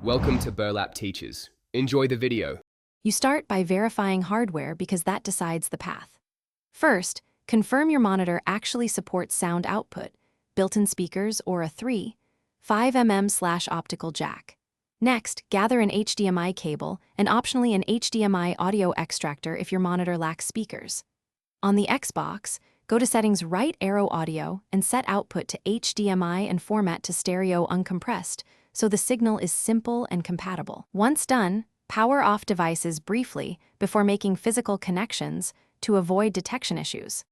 Welcome to Burlap Teachers. Enjoy the video. You start by verifying hardware because that decides the path. First, confirm your monitor actually supports sound output, built-in speakers, or a 3.5 mm/optical jack. Next, gather an HDMI cable and optionally an HDMI audio extractor if your monitor lacks speakers. On the Xbox, go to Settings, right arrow Audio, and set output to HDMI and format to stereo uncompressed, so the signal is simple and compatible. Once done, power off devices briefly before making physical connections to avoid detection issues.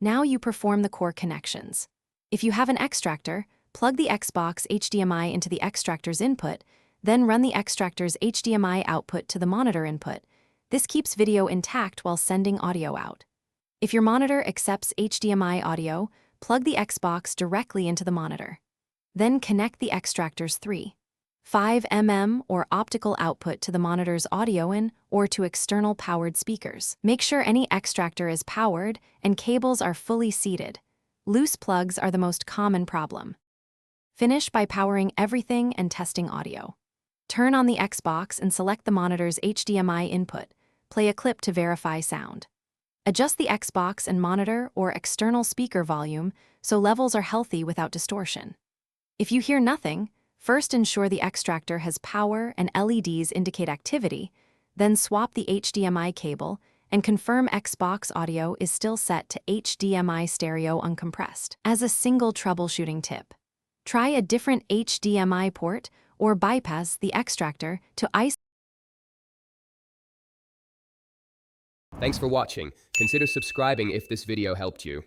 Now you perform the core connections. If you have an extractor, plug the Xbox HDMI into the extractor's input, then run the extractor's HDMI output to the monitor input. This keeps video intact while sending audio out. If your monitor accepts HDMI audio, plug the Xbox directly into the monitor. Then connect the extractor's 3.5 mm or optical output to the monitor's audio in or to external powered speakers. Make sure any extractor is powered and cables are fully seated. Loose plugs are the most common problem. Finish by powering everything and testing audio. Turn on the Xbox and select the monitor's HDMI input. Play a clip to verify sound. Adjust the Xbox and monitor or external speaker volume so levels are healthy without distortion. If you hear nothing, first ensure the extractor has power and LEDs indicate activity, then swap the HDMI cable and confirm Xbox audio is still set to HDMI stereo uncompressed. As a single troubleshooting tip, try a different HDMI port or bypass the extractor to isolate. Thanks for watching. Consider subscribing if this video helped you.